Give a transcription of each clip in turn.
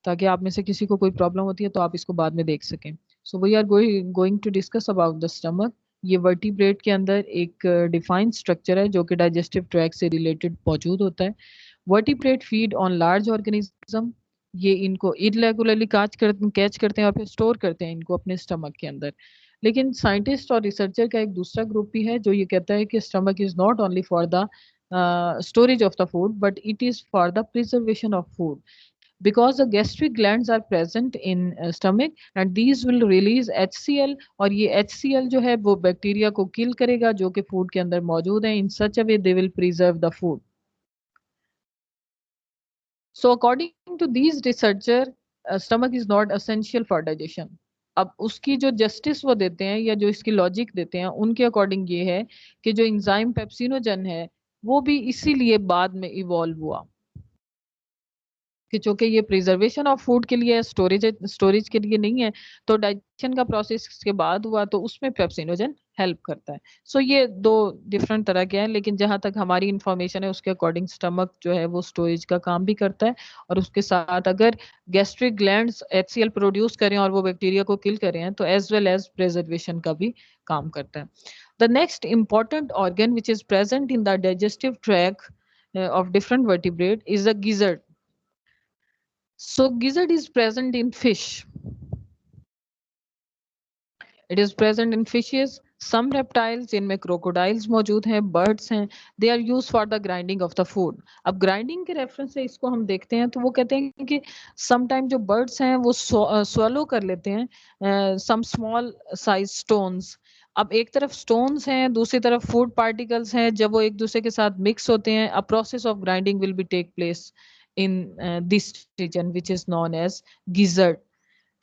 ताकि आप में से किसी को कोई प्रॉब्लम होती है तो आप इसको बाद में देख सकें। So we are going to discuss about the stomach. ये वर्टिब्रेट के अंदर एक डिफाइंड स्ट्रक्चर है जो कि डाइजेस्टिव ट्रैक्ट से रिलेटेड मौजूद होता है। Vertebrate feed on large organism. ये इनको इरेगुलरली कैच करते हैं और फिर स्टोर करते हैं इनको अपने स्टमक के अंदर। लेकिन साइंटिस्ट और रिसर्चर का एक दूसरा ग्रुप भी है जो ये कहता है कि stomach is not only for the storage of the food, but it is for the preservation of food, because the gastric glands are present in stomach and these will release HCl, और ये HCl जो है वो bacteria को किल करेगा जो कि food के अंदर मौजूद है। in such a way they will preserve the food. So according to these researcher, stomach is not essential for digestion. अब उसकी जो जस्टिस वो देते हैं या जो इसकी लॉजिक देते हैं उनके अकॉर्डिंग ये है कि जो इंजाइम पेप्सिनोजन है वो भी इसीलिए बाद में इवॉल्व हुआ कि चूंकि ये प्रिजर्वेशन ऑफ फूड के लिए स्टोरेज के लिए नहीं है, तो डाइजेशन का प्रोसेस के बाद हुआ तो उसमें पेप्सिनोजन हेल्प करता है। सो ये दो डिफरेंट तरह के हैं, लेकिन जहां तक हमारी इंफॉर्मेशन है उसके अकॉर्डिंग स्टमक जो है वो स्टोरेज का काम भी करता है, और उसके साथ अगर गैस्ट्रिक ग्लैंड्स HCl प्रोड्यूस करें और वो बैक्टीरिया को किल करें हैं तो एज वेल एज प्रिजर्वेशन का भी काम करता है। The next important organ which is present in the digestive tract of different vertebrate is the gizzard. So gizzard is present in fish. It is present in fishes, some reptiles, जिनमें crocodiles मौजूद हैं, birds हैं. They are used for the grinding of the food. अब grinding के reference से इसको हम देखते हैं तो वो कहते हैं कि sometime जो birds हैं वो swallow कर लेते हैं some small size stones. अब एक तरफ stones हैं, दूसरी तरफ food particles हैं, जब वो एक दूसरे के साथ mix होते हैं, a process of grinding will be take place in this region which is known as gizzard.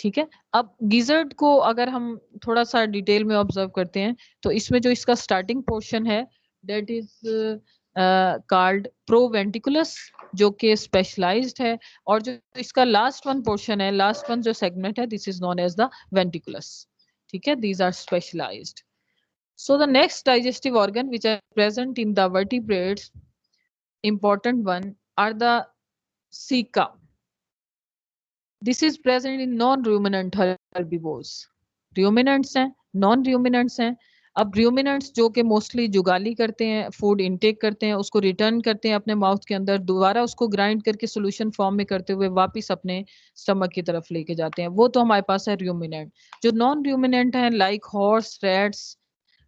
ठीक है। अब गिजर्ड को अगर हम थोड़ा सा डिटेल में ऑब्जर्व करते हैं तो इसमें जो इसका स्टार्टिंग पोर्शन है दैट इज कॉल्ड प्रोवेंटिकुलस, जो कि स्पेशलाइज्ड है, और जो इसका लास्ट वन पोर्शन है, लास्ट वन जो सेगमेंट है, this is known as the ventriculus. ठीक है, these are specialised. So the next digestive organ which are present in the vertebrates, important one, are the ceca. This is present in non-ruminant herbivores. Ruminants हैं, non-ruminants हैं. अब ruminants जो कि mostly जुगाली करते हैं, फूड इनटेक करते हैं, उसको रिटर्न करते हैं अपने माउथ के अंदर, दोबारा उसको ग्राइंड करके सोल्यूशन फॉर्म में करते हुए वापस अपने स्टमक की तरफ लेके जाते हैं, वो तो हमारे पास है ruminant. जो नॉन ruminant हैं लाइक हॉर्स, रैट्स,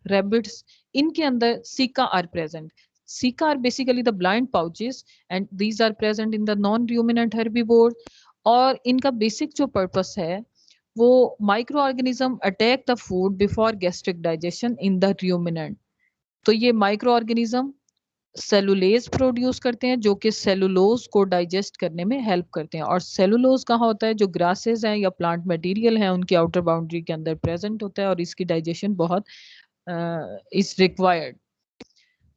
rabbits, इनके अंदर caeca are present. Sika are basically the blind pouches and these are present in the non-ruminant herbivore. और इनका बेसिक जो पर्पस है वो micro organism attack the food before gastric digestion in the ruminant. तो ये micro organism cellulase produce करते हैं जो कि सेलुलोज को डाइजेस्ट करने में हेल्प करते हैं, और सेलुलोज कहाँ होता है, जो ग्रासेस हैं या प्लांट मटेरियल हैं उनकी आउटर बाउंड्री के अंदर प्रेजेंट होता है, और इसकी डाइजेशन बहुत इज रिक्वायर्ड.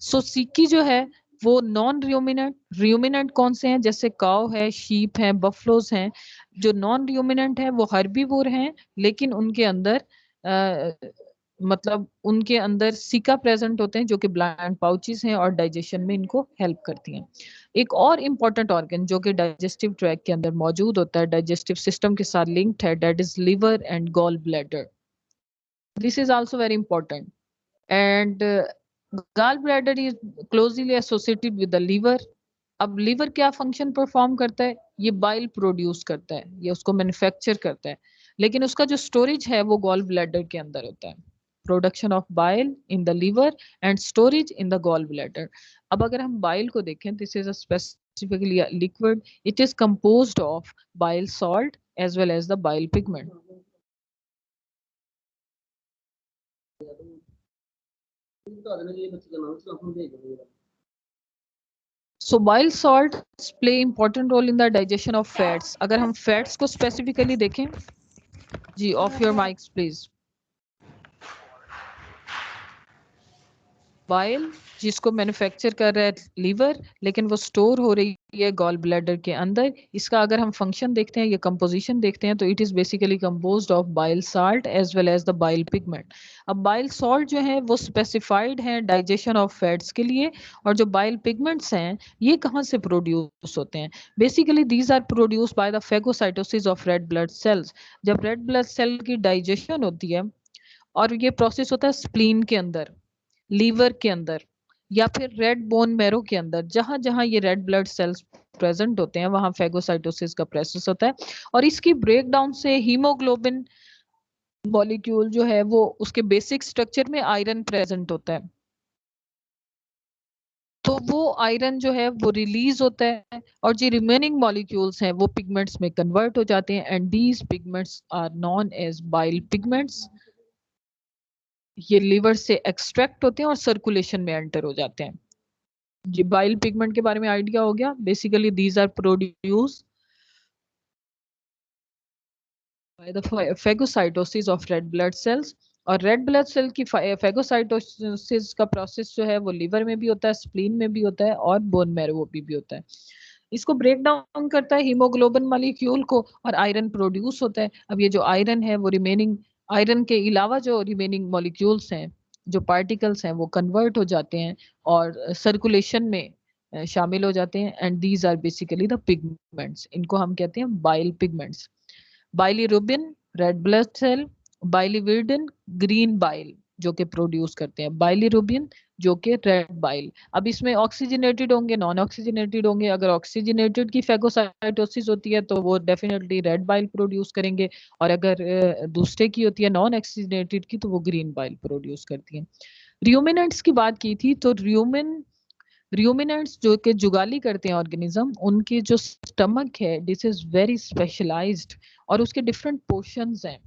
सो सिक्की जो है वो नॉन र्यूमिनेंट. र्यूमिनेंट कौन से हैं, जैसे काउ है, शीप है, बफलोज हैं. जो नॉन र्यूमिनेंट है वो हर्बीवोर हैं, लेकिन उनके अंदर मतलब उनके अंदर सिका प्रेजेंट होते हैं जो कि ब्लैंड पाउचेस हैं और डाइजेशन में इनको हेल्प करती हैं. एक और इम्पॉर्टेंट ऑर्गन जो कि डाइजेस्टिव ट्रैक्ट के अंदर मौजूद होता है, डाइजेस्टिव सिस्टम के साथ लिंक्ड है, that is liver and gall bladder. This is also very important. And gallbladder is closely associated with the liver. अब लीवर क्या फंक्शन परफॉर्म करता है, ये बाइल प्रोड्यूस करता है, ये उसको मैन्युफैक्चर करता है, लेकिन उसका जो स्टोरेज है वो गॉल ब्लैडर के अंदर होता है. Production of bile in the liver and storage in the gall bladder. अब अगर हम बाइल को देखें, this is a specifically liquid. It is composed of bile salt as well as the bile pigment. So bile salts play important role in the digestion of fats. अगर हम fats को specifically देखें, जी off your mics please. Bile जिसको manufacture कर रहा है liver, लेकिन वो स्टोर हो रही है गॉल ब्लैडर के अंदर। इसका अगर हम फंक्शन देखते हैं, ये कंपोजिशन देखते हैं, तो it is basically composed of bile salt as well as the bile pigment. अब बाइल सॉल्ट जो है वो स्पेसिफाइड है डाइजेशन ऑफ फैट्स के लिए, और जो बाइल पिगमेंट्स हैं ये कहाँ से प्रोड्यूस होते हैं? Basically these are produce by the phagocytosis of red blood cells. जब रेड ब्लड सेल की डाइजेशन होती है, और ये प्रोसेस होता है स्प्लीन के अंदर, लीवर के अंदर, या फिर रेड बोन मैरो के अंदर, जहां जहां ये रेड ब्लड सेल्स प्रेजेंट होते हैं वहां फेगोसाइटोसिस का प्रोसेस होता है। और इसकी ब्रेकडाउन से हीमोग्लोबिन मॉलिक्यूल जो है वो उसके बेसिक स्ट्रक्चर में आयरन प्रेजेंट होता है, तो वो आयरन जो है वो रिलीज होता है, और जो रिमेनिंग मॉलिक्यूल्स हैं वो पिगमेंट्स में कन्वर्ट हो जाते हैं, and these pigments are known as bile pigments. ये लिवर से एक्सट्रैक्ट होते हैं और सर्कुलेशन में एंटर हो जाते हैं। जी, बाइल पिगमेंट के बारे में आइडिया हो गया। Basically these are produce by the phagocytosis of red blood cells. और रेड ब्लड सेल की फेगोसाइटोसिस का प्रोसेस जो है वो लिवर में भी होता है, स्प्लीन में भी होता है, और बोन मैरो भी होता है। इसको ब्रेक डाउन करता है हीमोग्लोबिन मॉलिक्यूल को, और आयरन प्रोड्यूस होता है। अब ये जो आयरन है वो रिमेनिंग आयरन के अलावा जो रिमेनिंग मॉलिक्यूल्स हैं, जो पार्टिकल्स हैं, वो कन्वर्ट हो जाते हैं और सर्कुलेशन में शामिल हो जाते हैं, and these are basically the pigments. इनको हम कहते हैं bile pigments. Bilirubin red blood cell, biliverdin green bile जो कि प्रोड्यूस करते हैं, बाइलिरुबिन जो कि रेड बाइल। अब इसमें ऑक्सीजनेटेड होंगे, नॉन ऑक्सीजनेटेड होंगे। अगर ऑक्सीजनेटेड की फेगोसाइटोसिस होती है तो वो डेफिनेटली रेड बाइल प्रोड्यूस करेंगे, और अगर दूसरे की होती है नॉन ऑक्सीजनेटेड की तो वो ग्रीन बाइल प्रोड्यूस करती है। र्यूमिनेंट्स की बात की थी, तो र्यूमिनेंट्स जो कि जुगाली करते हैं ऑर्गेनिज्म, उनकी जो स्टमक है दिस इज वेरी स्पेशलाइज्ड, और उसके डिफरेंट पोर्शंस हैं,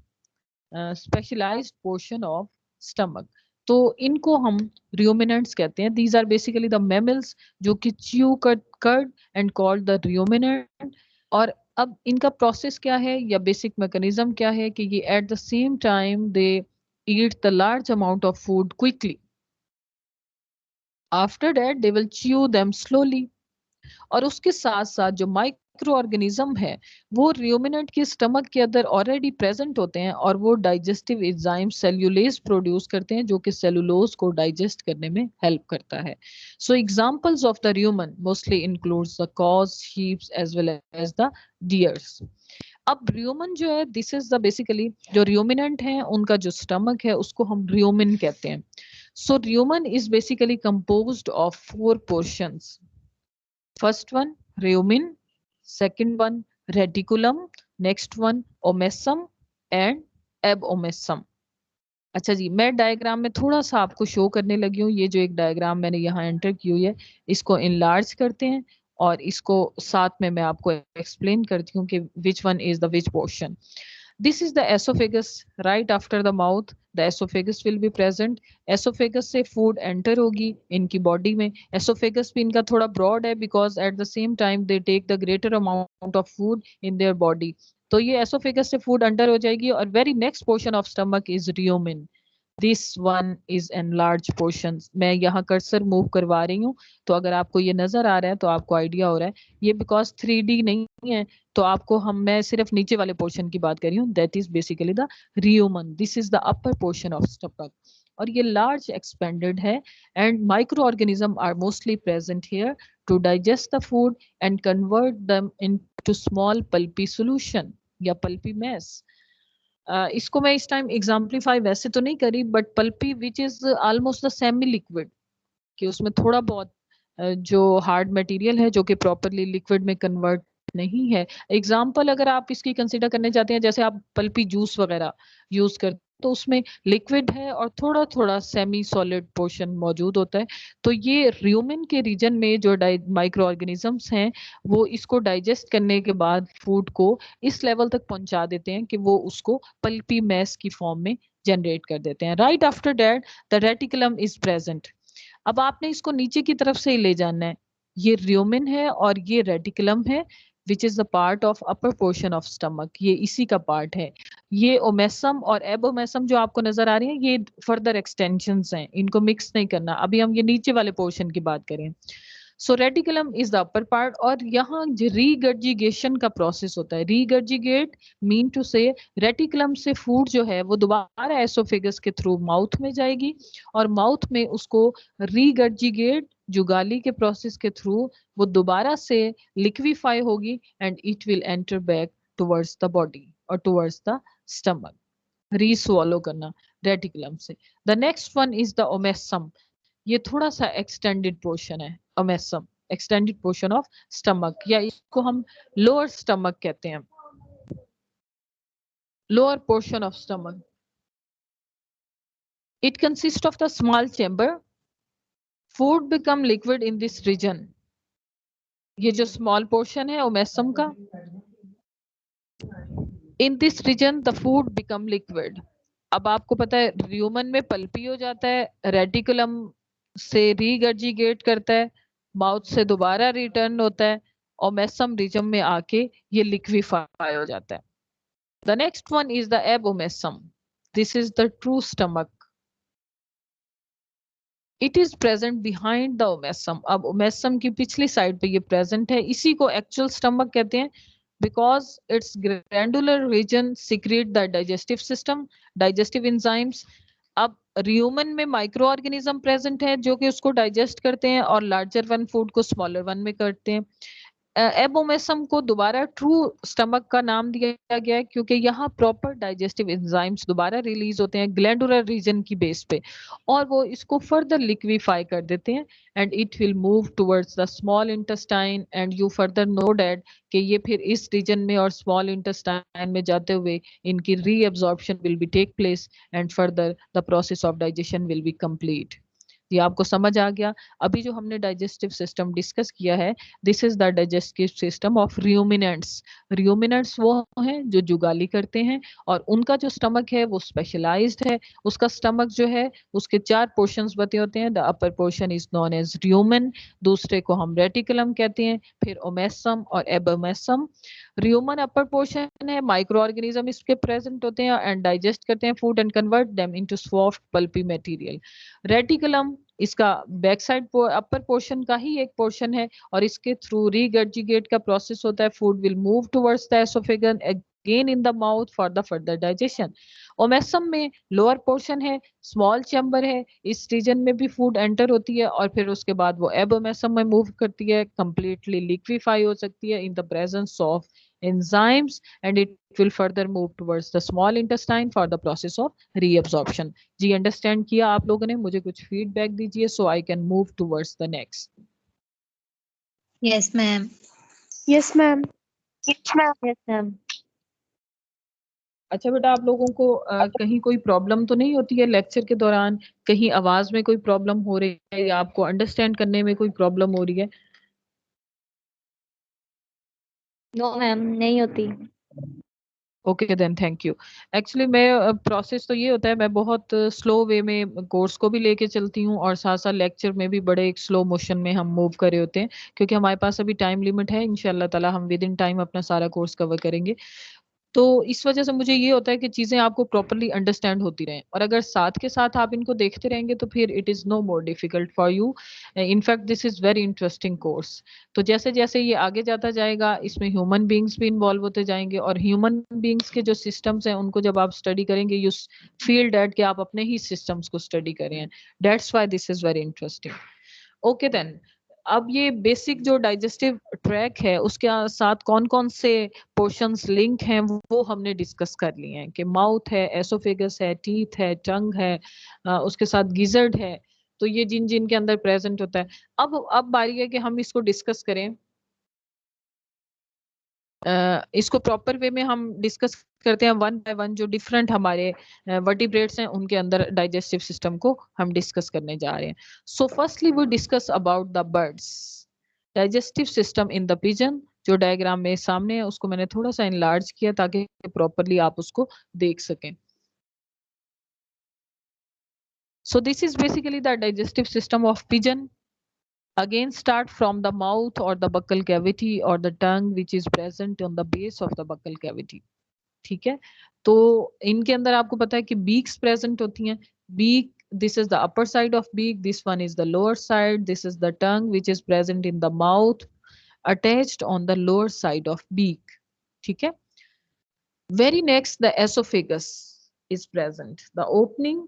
स्पेशलाइज्ड पोर्शन ऑफ स्टमक। तो इनको हम र्यूमिनेंट्स कहते हैं। These are basically the mammals जो कि chew curd and called the ruminant. और अब इनका प्रोसेस क्या है या बेसिक मैकेनिज्म क्या है कि ये at the same time they eat the large amount of food quickly, after that they will chew them slowly. और उसके साथ साथ जो माइक्रो ऑर्गेनिज्म है वो र्यूमिनेंट के स्टमक के अंदर ऑलरेडी प्रेजेंट होते हैं, और वो डाइजेस्टिव एंजाइम सेल्यूलेज प्रोड्यूस करते हैं जो कि सेलुलोज को डाइजेस्ट करने में हेल्प करता है। So examples of the rumen mostly includes the cows, sheeps as well as the deers. अब र्यूमन जो है दिस इज द बेसिकली जो र्यूमिनेंट है उनका जो स्टमक है उसको हम र्यूमिन कहते हैं। So rumen is basically composed of 4 portions. First one, rumen. Second one, reticulum. Next one, omesum and abomesum. अच्छा जी, मैं डायग्राम में थोड़ा सा आपको शो करने लगी हूँ। ये जो एक डायग्राम मैंने यहाँ एंटर की हुई है, इसको इनलार्ज करते हैं और इसको साथ में मैं आपको एक्सप्लेन करती हूँ कि which one is the which portion. This is the esophagus. Right after the mouth, the esophagus will be present. Esophagus से food enter होगी इनकी body में। Esophagus भी इनका थोड़ा broad है because at the same time they take the greater amount of food in their body. तो ये esophagus से food enter हो जाएगी, और very next portion of stomach is rumen. This one is enlarge portion. मैं यहाँ cursor move करवा रही हूँ, तो अगर आपको ये नजर आ रहा है तो आपको आइडिया हो रहा है। ये बिकॉज 3D नहीं है तो आपको मैं सिर्फ नीचे वाले पोर्शन की बात कर रही हूँ, that is basically the rumen. This is the upper portion of stomach, और ये लार्ज एक्सपेंडेड है, and micro organism are mostly present here to digest the food and convert them into small pulpy solution या pulpy mess. इसको मैं इस time exemplify वैसे तो नहीं करी, but pulpy which is almost the semi liquid, कि उसमें थोड़ा बहुत जो हार्ड मटेरियल है जो कि प्रॉपरली लिक्विड में कन्वर्ट नहीं है। एग्जाम्पल अगर आप इसकी कंसीडर करने चाहते हैं, जैसे आप पल्पी जूस वगैरह यूज करते तो उसमें लिक्विड है और थोड़ा थोड़ा सेमी सॉलिड पोर्शन मौजूद होता है। तो ये र्यूमेन के रीजन में जो माइक्रो ऑर्गेनिजम्स हैं वो इसको डाइजेस्ट करने के बाद फूड को इस लेवल तक पहुंचा देते हैं कि वो उसको पल्पी मैस की फॉर्म में जनरेट कर देते हैं। Right after that the reticulum is present. अब आपने इसको नीचे की तरफ से ही ले जाना है। ये र्यूमेन है और ये रेटिकुलम है, विच is the part of upper portion of stomach, ये इसी का पार्ट है। ये ओमेसम और एबोमेसम जो आपको नजर आ रही है ये फर्दर एक्सटेंशंस हैं, इनको मिक्स नहीं करना। अभी हम ये नीचे वाले पोर्शन की बात करें। So reticulum is the upper part, और यहाँ रीगर्जिगेशन का प्रोसेस होता है। Regurgitate mean to say reticulum से फूड जो है वो दोबारा एसोफेगस के थ्रू माउथ में जाएगी, और माउथ में उसको रीगर्जिगेट जुगाली के प्रोसेस के थ्रू वो दोबारा से लिक्विफाई होगी and it will enter back towards the body और टुवर्ड्स द स्टमक। रीस्वॉलो करना रेटिकुलम से। The next one is the omasum. ये थोड़ा सा एक्सटेंडेड पोर्शन है omasum, extended portion of stomach, या इसको हम लोअर स्टमक कहते हैं, lower portion of stomach. It consist of the small chamber. Food become liquid in this region. ये जो स्मॉल पोर्शन है ओमेसम का, in this reason the food become liquid. अब आपको पता है ह्यूमन में पल्पी हो जाता है, रेटिकुलम से रीगर्जिगेट करता है, माउथ से दोबारा रिटर्न होता है, और मेसम रीजन में आके ये लिक्विफाई हो जाता है। The next one is the abomasum. This is the true stomach. It is present behind the omasum. अब ओमेसम की पिछली साइड पे ये प्रेजेंट है, इसी को एक्चुअल स्टमक कहते हैं, because its glandular region secrete the digestive system, digestive enzymes। अब ह्यूमन में माइक्रो ऑर्गेनिज्म प्रेजेंट है जो कि उसको डाइजेस्ट करते हैं, और लार्जर वन फूड को स्मॉलर वन में करते हैं। एबोमेसम को दोबारा ट्रू स्टमक का नाम दिया गया है क्योंकि यहाँ प्रॉपर डाइजेस्टिव एंजाइम्स दोबारा रिलीज होते हैं ग्लैंडुलर रीजन की बेस पे, और वो इसको फर्दर लिक्विफाई कर देते हैं and it will move towards the small intestine, and you further know that कि ये फिर इस रीजन में और स्मॉल इंटेस्टाइन में जाते हुए इनकी reabsorption will be take place and further the process of digestion will be complete. ये आपको समझ आ गया। अभी जो हमने डाइजेस्टिव सिस्टम डिस्कस किया है, this is the digestive system of ruminants. Ruminants वो हैं जो जुगाली करते हैं, और उनका जो स्टमक है वो स्पेशलाइज्ड है। उसका स्टमक जो है उसके 4 पोर्शंस बते होते हैं। The upper portion is known as rumen, दूसरे को हम रेटिकुलम कहते हैं, फिर ओमेसम और एबोमेसम। र्यूमन अपर पोर्शन है, माइक्रो ऑर्गेनिज्म इसके प्रेजेंट होते हैं एंड डाइजेस्ट करते हैं food and convert them into soft pulpy material. Reticulum इसका बैक साइड अपर पोर्शन का ही एक पोर्शन है, और इसके थ्रू रीगर्जिगेट का प्रोसेस होता है। Food will move towards the oesophagus again in the mouth for the further digestion. Omasum में लोअर पोर्शन है, स्मॉल चैम्बर है, इस रीजन में भी फूड एंटर होती है और फिर उसके बाद वो एबोमेसम में मूव करती है, कंप्लीटली लिक्विफाई हो सकती है in the presence of enzymes, and it will further move towards the small intestine for the process of reabsorption। जी अंडरस्टैंड किया आप लोगों ने? मुझे कुछ फीडबैक दीजिए so I can move towards the next. Yes ma'am. Yes ma'am. Yes ma'am. अच्छा बेटा, आप लोगों को कहीं कोई प्रॉब्लम तो नहीं होती है लेक्चर के दौरान? कहीं आवाज में कोई प्रॉब्लम हो रही है या आपको अंडरस्टैंड करने में कोई प्रॉब्लम हो रही है? नो मैम, नहीं होती। Okay then, thank you. Actually मैं प्रोसेस तो ये होता है, मैं बहुत स्लो वे में कोर्स को भी लेके चलती हूँ और साथ साथ लेक्चर में भी बड़े एक स्लो मोशन में हम मूव कर रहे होते हैं, क्योंकि हमारे पास अभी टाइम लिमिट है। इंशाल्लाह ताला हम विद इन टाइम अपना सारा कोर्स कवर करेंगे। तो इस वजह से मुझे ये होता है कि चीजें आपको प्रॉपरली अंडरस्टैंड होती रहें, और अगर साथ के साथ आप इनको देखते रहेंगे तो फिर it is no more difficult for you. In fact this is very interesting course. तो जैसे जैसे ये आगे जाता जाएगा इसमें ह्यूमन बींग्स भी इन्वॉल्व होते जाएंगे, और ह्यूमन बींग्स के जो सिस्टम्स हैं उनको जब आप स्टडी करेंगे यू फील दैट कि आप अपने ही सिस्टम्स को स्टडी कर रहे हैं। That's why this is very interesting. Okay then, अब ये बेसिक जो डाइजेस्टिव ट्रैक है उसके साथ कौन कौन से पोर्शंस लिंक हैं वो हमने डिस्कस कर लिए हैं कि माउथ है, एसोफेगस है, टीथ है, टंग है, उसके साथ गिजर्ड है। तो ये जिन जिन के अंदर प्रेजेंट होता है। अब बारी है कि हम इसको डिस्कस करें। इसको प्रॉपर वे में हम डिस्कस करते हैं वन बाय वन। जो डिफरेंट हमारे वर्टिब्रेट्स हैं उनके अंदर डाइजेस्टिव सिस्टम को हम डिस्कस करने जा रहे हैं। So firstly we discuss about the birds digestive system in the pigeon. जो डायग्राम में सामने है उसको मैंने थोड़ा सा इनलार्ज किया ताकि प्रॉपरली आप उसको देख सकें। So this is basically the digestive system of pigeon. Again, start from the mouth or the buccal cavity or the tongue, which is present on the base of the buccal cavity. ठीक है, तो इनके अंदर आपको पता है कि beaks present होती हैं। Beak, this is the upper side of beak, this one is the lower side, this is the tongue which is present in the mouth, attached on the lower side of beak. ठीक है, very next the esophagus is present, the opening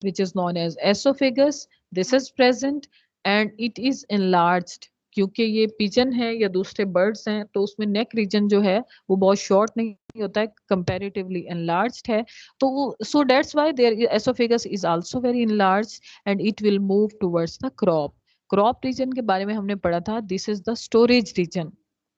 which is known as esophagus, this is present and it is enlarged. क्योंकि ये pigeon है या दूसरे birds हैं तो उसमें नेक रीजन जो है वो बहुत शॉर्ट नहीं होता है, कंपैरेटिवली enlarged है, तो so that's why their esophagus is also very enlarged and it will move towards the crop. Crop region के बारे में हमने पढ़ा था, this is the storage region.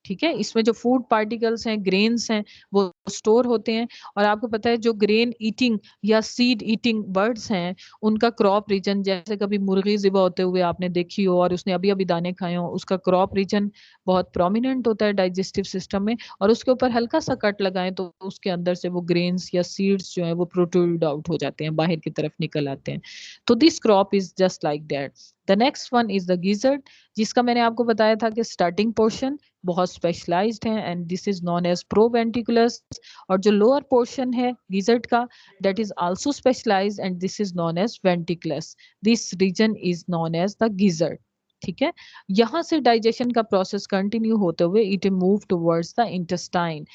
ठीक है, इसमें जो फूड पार्टिकल्स हैं, ग्रेन्स हैं, वो स्टोर होते हैं। और आपको पता है जो ग्रेन ईटिंग या सीड ईटिंग बर्ड्स हैं उनका क्रॉप रीजन, जैसे कभी मुर्गी ज़िबा होते हुए आपने देखी हो और उसने अभी अभी दाने खाए हो, उसका क्रॉप रीजन बहुत प्रोमिनेंट होता है डाइजेस्टिव सिस्टम में, और उसके ऊपर हल्का सा कट लगाएं तो उसके अंदर से वो ग्रेन्स या सीड्स जो है वो प्रोट्रूड आउट हो जाते हैं, बाहर की तरफ निकल आते हैं। तो this crop is just like that. The next one is the gizzard, जिसका मैंने आपको बताया था कि स्टार्टिंग पोर्शन बहुत स्पेशलाइज्ड है and this is known as proventriculus, और जो लोअर पोर्शन है गिजर्ड का that is also specialized and this is known as ventriculus. This region is known as the gizzard. ठीक है, यहां से डाइजेशन का प्रोसेस कंटिन्यू होते हुए it move towards the intestine.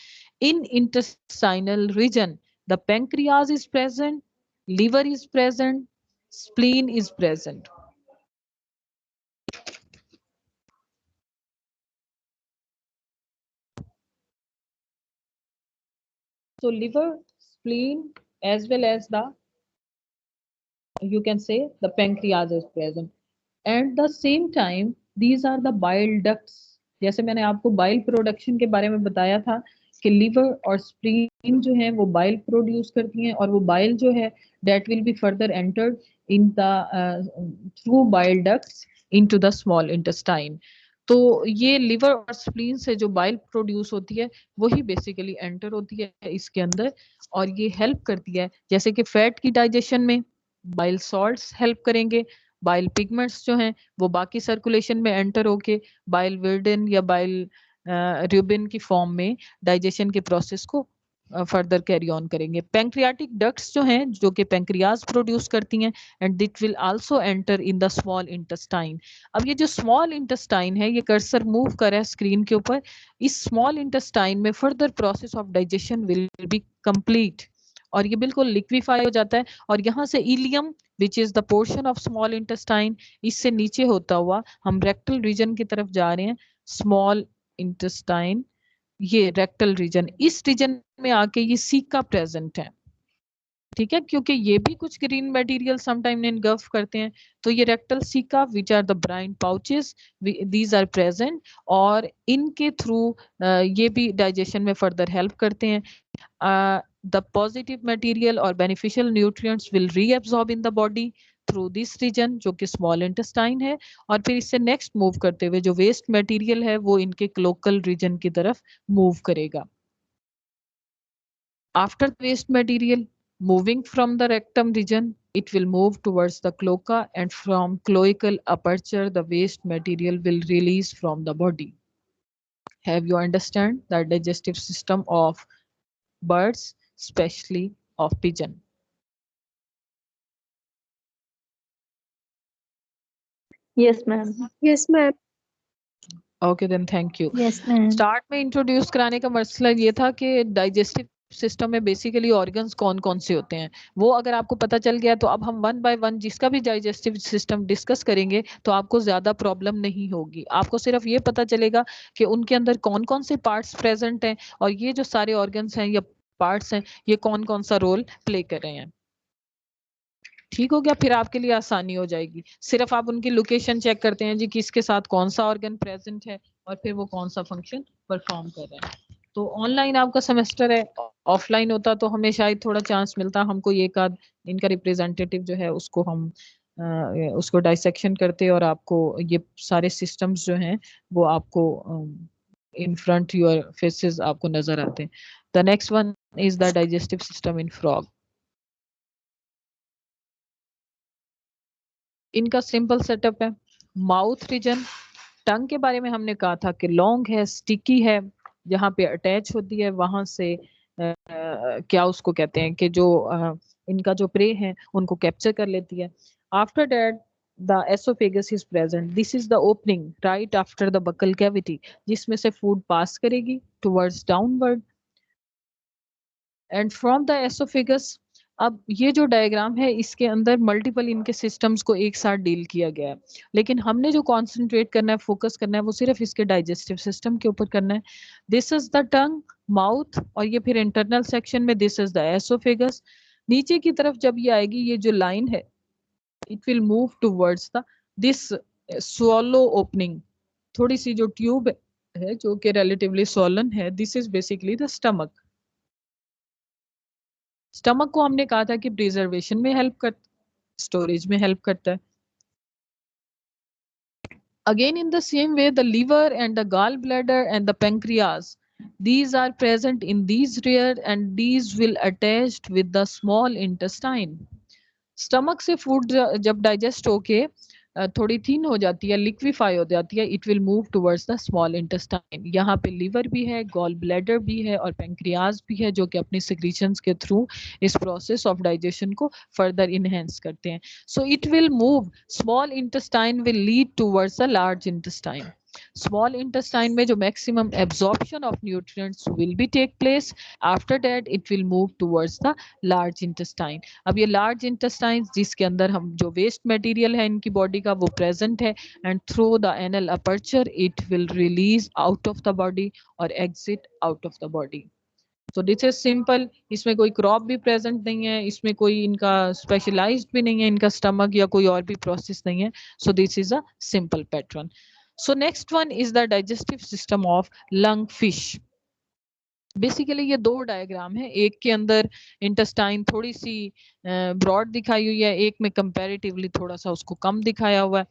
In intestinal region the pancreas is present, liver is present, spleen is present. So liver, spleen as well as the, you can say, the pancreas is present. At the same time these are the bile ducts. जैसे मैंने आपको bile production के बारे में बताया था कि liver और स्प्लीन जो है वो बाइल प्रोड्यूस करती हैं और वो बाइल जो है that will be further entered in the through bile ducts into the small intestine. तो ये लिवर और स्प्लीन से जो बाइल प्रोड्यूस होती है वही बेसिकली एंटर होती है इसके अंदर, और ये हेल्प करती है जैसे कि फैट की डाइजेशन में बाइल सॉल्ट्स हेल्प करेंगे, बाइल पिगमेंट्स जो हैं वो बाकी सर्कुलेशन में एंटर होके बाइल विर्डन या बाइल र्यूबिन की फॉर्म में डाइजेशन के प्रोसेस को फर्दर कैरी ऑन करेंगे। पैंक्रियाटिक डक्ट्स जो हैं जो कि पैंक्रियाज प्रोड्यूस करती हैं and that will also enter in the small intestine. अब ये जो स्मॉल इंटेस्टाइन है, ये कर्सर मूव कर रहा है स्क्रीन के ऊपर, इस स्मॉल इंटेस्टाइन में further process of digestion will be complete और ये बिल्कुल लिक्विफाई हो जाता है, और यहाँ से ileum which is the portion of small intestine, इससे नीचे होता हुआ हम रेक्टल रीजन की तरफ जा रहे हैं। स्मॉल इंटेस्टाइन, ये रेक्टल रीजन, इस रीजन में आके ये सीका प्रेजेंट है। ठीक है, क्योंकि ये भी कुछ ग्रीन मटेरियल समटाइम इनगल्फ करते हैं, तो ये rectal caeca which are the blind pouches, these are present, और इनके थ्रू ये भी डाइजेशन में फर्दर हेल्प करते हैं। the positive material or beneficial nutrients will reabsorb in the body through this region जो कि small intestine है, और फिर इससे next move करते हुए जो waste material है वो इनके cloacal region की तरफ move करेगा। After the waste material moving from the rectum region, it will move towards the cloaca, and from cloacal aperture the waste material will release from the body. Have you understand the digestive system of birds, especially of pigeon? Yes, ma'am. Yes, ma'am. Okay, then thank you. Yes, ma'am. Start में introduce कराने का मसला ये था कि digestive system में basically organs कौन कौन से होते हैं, वो अगर आपको पता चल गया तो अब हम वन बाय वन जिसका भी डाइजेस्टिव सिस्टम डिस्कस करेंगे तो आपको ज्यादा प्रॉब्लम नहीं होगी। आपको सिर्फ ये पता चलेगा कि उनके अंदर कौन कौन से पार्ट्स प्रेजेंट हैं और ये जो सारे ऑर्गन्स हैं या पार्ट्स हैं ये कौन कौन सा रोल प्ले कर रहे हैं। ठीक हो गया, फिर आपके लिए आसानी हो जाएगी। सिर्फ आप उनकी लोकेशन चेक करते हैं जी किसके साथ कौन सा ऑर्गन प्रेजेंट है और फिर वो कौन सा फंक्शन परफॉर्म कर रहे हैं। तो ऑनलाइन आपका सेमेस्टर है, ऑफलाइन होता तो हमें शायद थोड़ा चांस मिलता, हमको एक आध इनका रिप्रेजेंटेटिव जो है उसको हम उसको डाइसेक्शन करते और आपको ये सारे सिस्टम्स जो हैं वो आपको इन फ्रंट योर फेसेस आपको नजर आते हैं। The next one is the digestive system in frog. इनका सिंपल सेटअप है, माउथ रीजन, टंग के बारे में हमने कहा था कि लॉन्ग है, स्टिकी है, जहाँ पे अटैच होती है वहां से क्या उसको कहते हैं कि जो इनका जो प्रे है उनको कैप्चर कर लेती है. After that the esophagus is present. This is the opening right after the buccal cavity जिसमें से food pass करेगी towards downward and from the esophagus. अब ये जो डायग्राम है इसके अंदर मल्टीपल इनके सिस्टम्स को एक साथ डील किया गया है, लेकिन हमने जो कॉन्सेंट्रेट करना है, फोकस करना है, वो सिर्फ इसके डाइजेस्टिव सिस्टम के ऊपर करना है. This is the tongue, mouth, और ये फिर इंटरनल सेक्शन में दिस इज द एसोफेगस. नीचे की तरफ जब ये आएगी, ये जो लाइन है, it will move towards the this swallow opening. थोड़ी सी जो ट्यूब है जो कि रिलेटिवली swollen है, this is basically the stomach. Stomach को हमने कहा था कि प्रिजर्वेशन में हेल्प कर, स्टोरेज में हेल्प करता है. Again, in the same way, the liver and the gallbladder and the pancreas, these are present in these rear and these will attached with the small intestine. Stomach से food जब digest होके थोड़ी thin हो जाती है, liquefy हो जाती है, it will move towards the small intestine. यहाँ पे लिवर भी है, गॉल ब्लैडर भी है और पेंक्रियाज भी है, जो कि अपनी सिक्रीशंस के थ्रू इस प्रोसेस ऑफ डाइजेशन को फर्दर इनहेंस करते हैं. So it will move, small intestine will lead towards the large intestine. Small intestine में जो maximum absorption of nutrients will be take place. After that it will move towards the large intestine. अब ये large intestine जिसके अंदर हम जो waste material है इनकी बॉडी का वो प्रेजेंट है, and through the anal aperture it will release out of the body और exit out of the body. तो दिस इज सिंपल. इसमें कोई क्रॉप भी प्रेजेंट नहीं है, इसमें कोई इनका स्पेशलाइज्ड भी नहीं है, इनका स्टमक या कोई और भी प्रोसेस नहीं है. So this is a simple pattern. So next one is the digestive system of lung fish. Basically ये दो डायग्राम है, एक के अंदर इंटेस्टाइन थोड़ी सी ब्रॉड दिखाई हुई है, एक में कंपैरेटिवली थोड़ा सा उसको कम दिखाया हुआ है,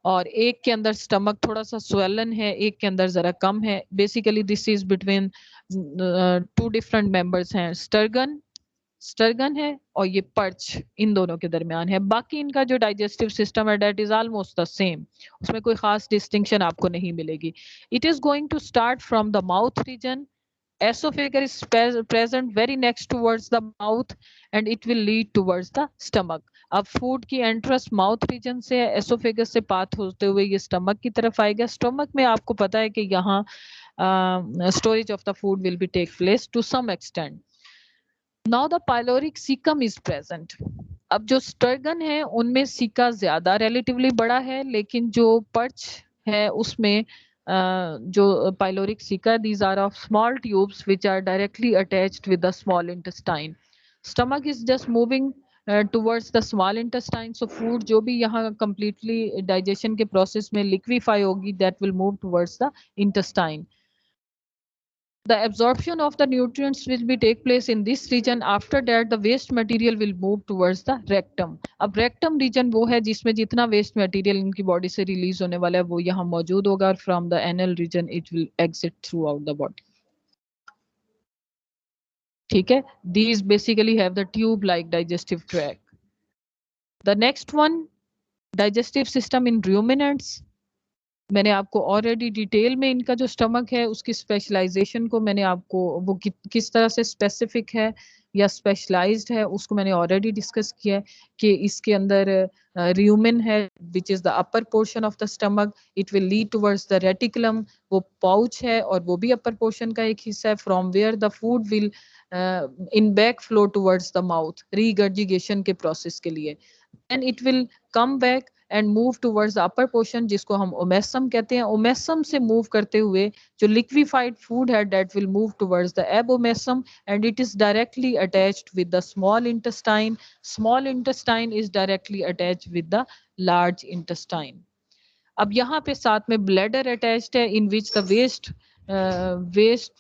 और एक के अंदर स्टमक थोड़ा सा स्वेलन है, एक के अंदर जरा कम है. Basically this is between two different members हैं. स्टर्गन स्टर्गन है और ये पर्च इन दोनों के दरमियान है. बाकी इनका जो डाइजेस्टिव सिस्टम है that is almost the same, उसमें कोई खास डिस्टिंक्शन आपको नहीं मिलेगी. It is going to start from the mouth region. Esophagus is present very next towards the mouth and it will lead towards the stomach. अब food की entrance mouth reason से है, एसोफेगस से पास होते हुए ये स्टमक की तरफ आएगा. स्टमक में आपको पता है कि यहाँ storage of the food will be take place to some extent. Now the pyloric caecum is present. अब जो स्टर्गन है उनमें सीका ज्यादा रिलेटिवली बड़ा है, लेकिन जो पर्च है उसमें जो pyloric caeca, these are of small tubes which are directly attached with the small intestine. Stomach is just moving towards the small intestine. So food जो भी यहाँ completely digestion के process में liquefy होगी, that will move towards the intestine. The absorption of the nutrients will be take place in this region. After that, the waste material will move towards the rectum. अब rectum region वो है जिसमें जितना waste material इनकी body से release होने वाला है वो यहाँ मौजूद होगा, और from the anal region it will exit throughout the body. ठीक है, these basically have the tube-like digestive tract. The next one, digestive system in ruminants. मैंने आपको ऑलरेडी डिटेल में इनका जो स्टमक है उसकी स्पेशलाइजेशन को मैंने आपको वो किस तरह से स्पेसिफिक है या स्पेशलाइज्ड है उसको मैंने ऑलरेडी डिस्कस किया है कि इसके अंदर रूमेन है विच is the upper portion of the stomach. It will lead towards the reticulum, वो पाउच है और वो भी अपर पोर्शन का एक हिस्सा है, from where the food will in back flow towards the mouth regurgitation के प्रोसेस के लिए. And it will come back and move towards the upper portion जिसको हम ओमेसम कहते हैं. ओमेसम से move करते हुए जो liquefied food है that will move towards the abomesum and it is directly attached with the small intestine. Small intestine is directly attached with the large intestine. अब यहाँ पे साथ में bladder attached है in which the waste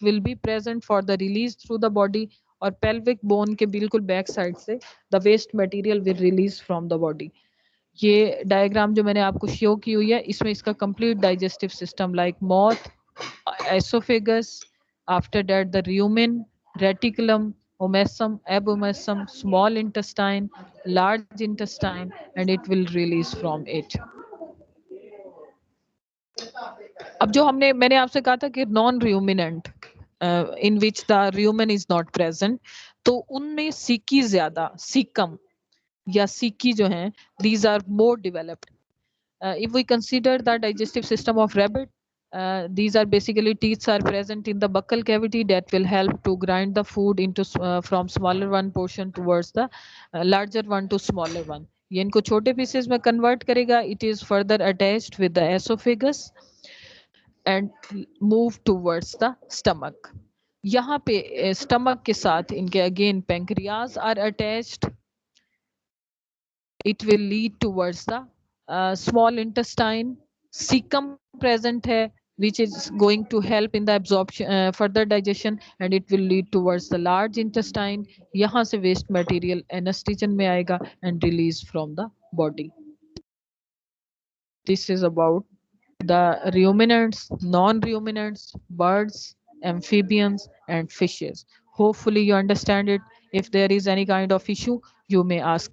will be present for the release through the body, और pelvic bone के बिल्कुल back side से the waste material will release from the body. ये डायग्राम जो मैंने आपको शो की हुई है इसमें इसका complete digestive system like mouth, oesophagus, after that the rumen, reticulum, omasum, abomasum, small intestine, large intestine and it will release from it. अब जो मैंने आपसे कहा था कि non ruminant, in which the rumen is not present, तो उनमें सीकी ज्यादा, सीकम या सीकी जो हैं, these are more developed. If we consider the digestive system of rabbit, these are basically teeth are present in the buccal cavity that will help to grind the food into from smaller one portion towards the larger one to smaller one. ये इनको छोटे pieces में convert करेगा. It is further attached with the esophagus and move towards the stomach. यहाँ पे stomach के साथ इनके again pancreas are attached. It will lead towards the small intestine. Cecum present है, which is going to help in the absorption, further digestion, and it will lead towards the large intestine. यहाँ से waste material anesthesion में आएगा and release from the body. This is about the ruminants, non-ruminants, birds, amphibians, and fishes. Hopefully you understand it. If there is any kind of issue, you may ask.